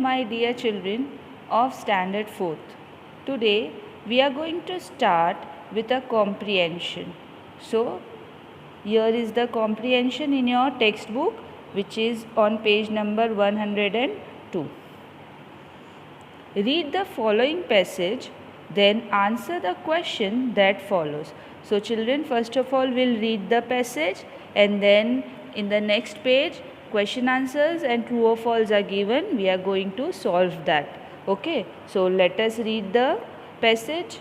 my dear children of Standard 4th. Today we are going to start with a comprehension. So here is the comprehension in your textbook, which is on page number 102. Read the following passage, then answer the question that follows. So children, first of all will read the passage, and then in the next page question answers and true or false are given. We are going to solve that. Okay, so let us read the passage.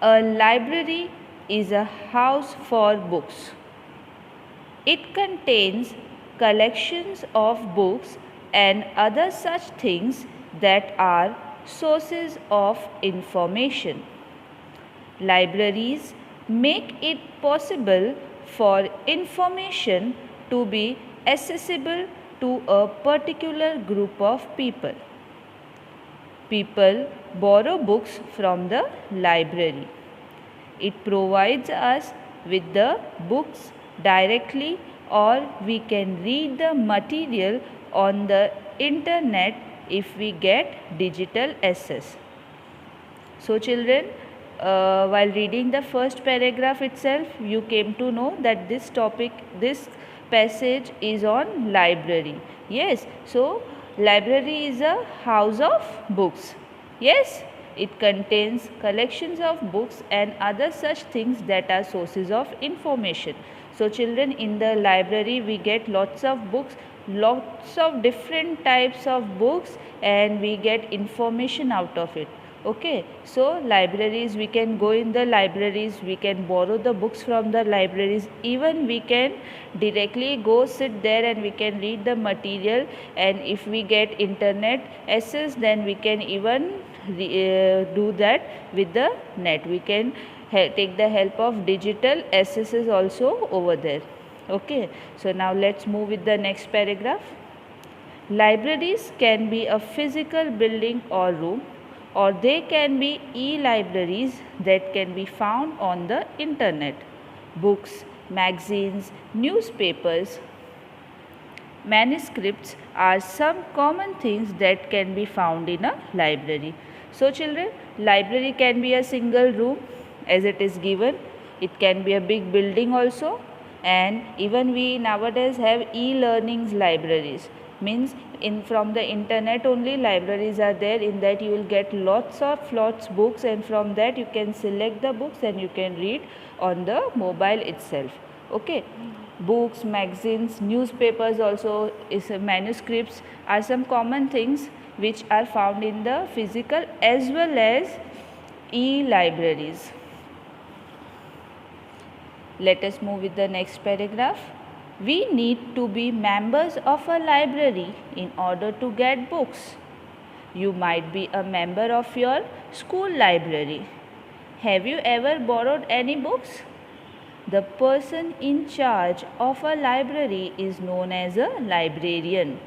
A library is a house for books. It contains collections of books and other such things that are sources of information. Libraries make it possible for information to be accessible to a particular group of people. People borrow books from the library. It provides us with the books directly, or we can read the material on the internet if we get digital access. So children, while reading the first paragraph itself, you came to know that this passage is on library. Yes, so library is a house of books. Yes, it contains collections of books and other such things that are sources of information. So children, in the library we get lots of books, lots of different types of books, and we get information out of it. Okay, so libraries, we can go in the libraries, we can borrow the books from the libraries, even we can directly go sit there and we can read the material, and if we get internet access then we can even do that with the net. We can take the help of digital accesses also over there. Okay, so now let's move with the next paragraph. Libraries can be a physical building or room, or they can be e-libraries that can be found on the internet. Books, magazines, newspapers, manuscripts are some common things that can be found in a library. So children, library can be a single room as it is given. It can be a big building also, and even we nowadays have e-learning libraries. Means from the internet only libraries are there. In that you will get lots books, and from that you can select the books and you can read on the mobile itself. Okay, books, magazines, newspapers also is manuscripts are some common things which are found in the physical as well as e-libraries. Let us move with the next paragraph. We need to be members of a library in order to get books. You might be a member of your school library. Have you ever borrowed any books? The person in charge of a library is known as a librarian.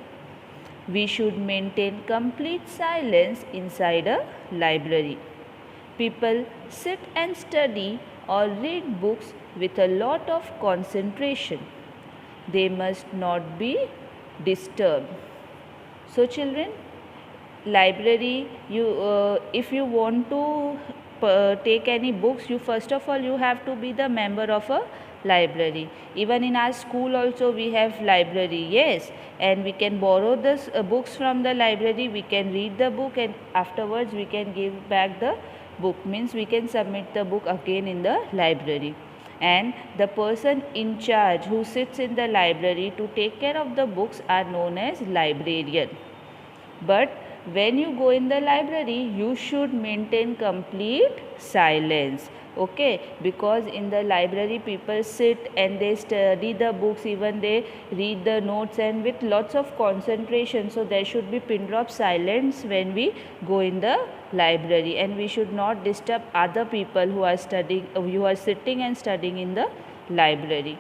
We should maintain complete silence inside a library. People sit and study or read books with a lot of concentration. They must not be disturbed. So children, library, if you want to take any books, you first of all you have to be the member of a library. Even in our school also we have library. Yes, and we can borrow this books from the library. We can read the book and afterwards we can give back the book. Means we can submit the book again in the library. And the person in charge who sits in the library to take care of the books are known as librarian. But when you go in the library, you should maintain complete silence. Okay, because in the library people sit and they study the books, even they read the notes and with lots of concentration. So there should be pin drop silence when we go in the library, and we should not disturb other people who are sitting and studying in the library.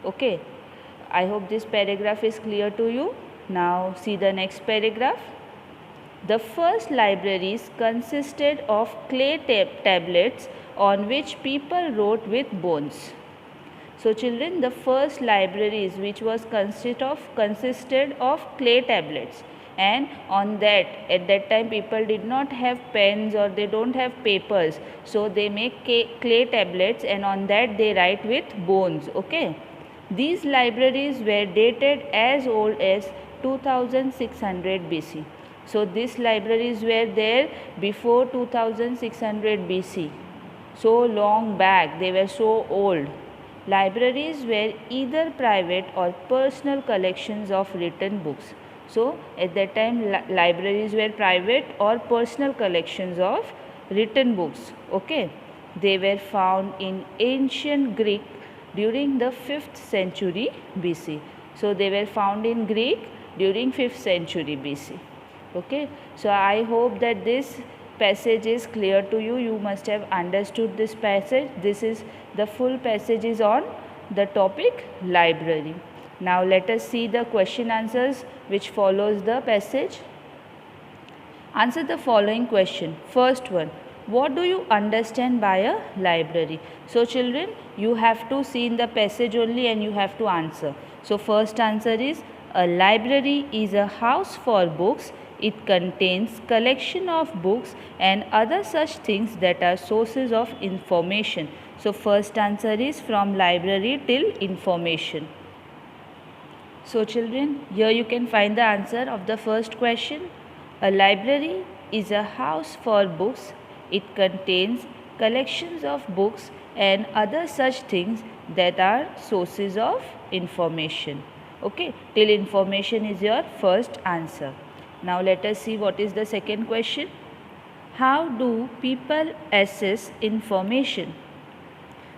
Okay, I hope this paragraph is clear to you. Now see the next paragraph. The first libraries consisted of clay tablets on which people wrote with bones. So children, the first libraries which was consisted of clay tablets. and on that, at that time people did not have pens or they don't have papers, so they make clay tablets and on that they write with bones. Okay, these libraries were dated as old as 2600 BC. So these libraries were there before 2600 BC. So long back, they were so old. Libraries were either private or personal collections of written books. So at that time libraries were private or personal collections of written books. Okay, they were found in ancient Greek during the 5th century BC. So they were found in Greek during 5th century BC. Okay, so I hope that this passage is clear to you. You must have understood this passage. This is the full passage is on the topic library. Now let us see the question answers which follows the passage. Answer the following question. First one, what do you understand by a library? So children, you have to see in the passage only and you have to answer. So first answer is, a library is a house for books. It contains collection of books and other such things that are sources of information. So first answer is from library till information. So children, here you can find the answer of the first question. A library is a house for books. It contains collections of books and other such things that are sources of information. Okay, till information is your first answer. Now let us see what is the second question. How do people access information?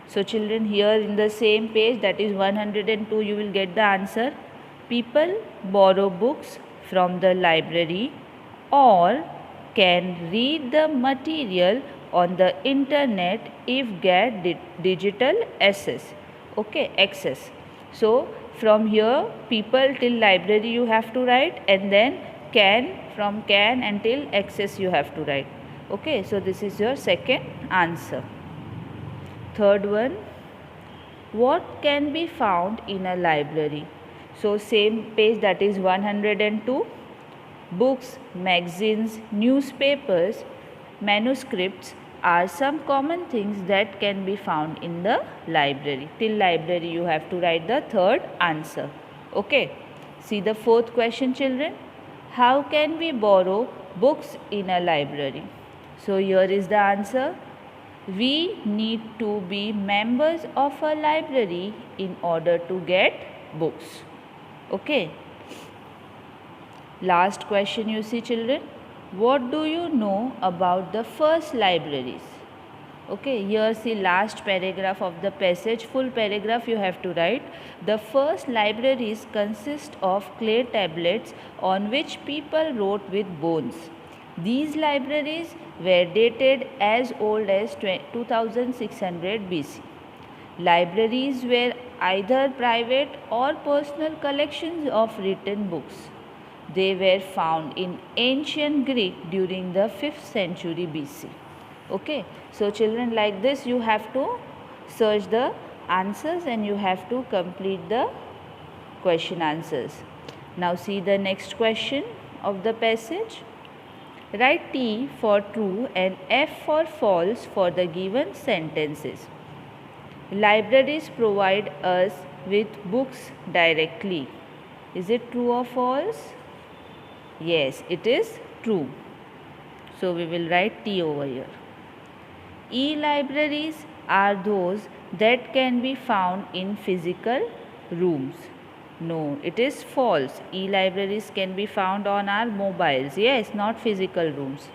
So children, here in the same page, that is 102, you will get the answer. People borrow books from the library or can read the material on the internet if get digital access. Okay, access. So from here, people till library you have to write, and then can, from can until access you have to write. Okay, so this is your second answer. Third one, what can be found in a library? So same page, that is 102. Books, magazines, newspapers, manuscripts are some common things that can be found in the library. Till library you have to write the third answer. Okay, see the fourth question children. How can we borrow books in a library? So here is the answer. We need to be members of a library in order to get books. Okay. Last question you see children. What do you know about the first libraries? Okay, here's the last paragraph of the passage. Full paragraph you have to write. The first libraries consist of clay tablets on which people wrote with bones. These libraries were dated as old as 2600 BC. Libraries were either private or personal collections of written books. They were found in ancient Greek during the 5th century BC. Okay, so children, like this you have to search the answers and you have to complete the question answers. Now see the next question of the passage. Write T for true and F for false for the given sentences. Libraries provide us with books directly. Is it true or false? Yes, it is true. So we will write T over here. E-libraries are those that can be found in physical rooms. No, it is false. E-libraries can be found on our mobiles. Yes, not physical rooms.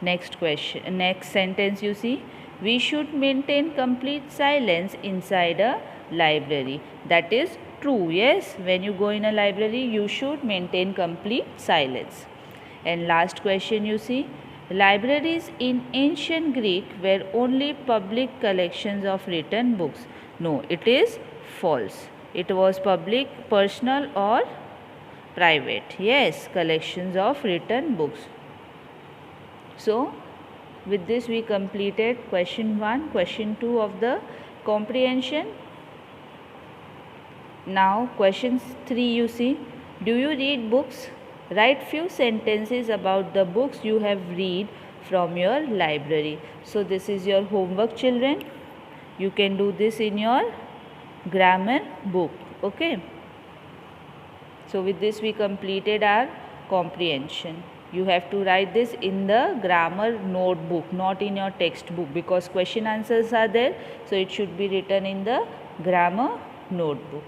Next question, next sentence you see. We should maintain complete silence inside a library. That is true. Yes, when you go in a library, you should maintain complete silence. And last question you see. Libraries in ancient Greek were only public collections of written books. No, it is false. It was public, personal or private. Yes, collections of written books. So, with this we completed question 1, question 2 of the comprehension. Now question 3 you see. Do you read books? Write few sentences about the books you have read from your library. So this is your homework, children. You can do this in your grammar book. Okay. So with this we completed our comprehension. You have to write this in the grammar notebook, not in your textbook, because question answers are there. So it should be written in the grammar notebook.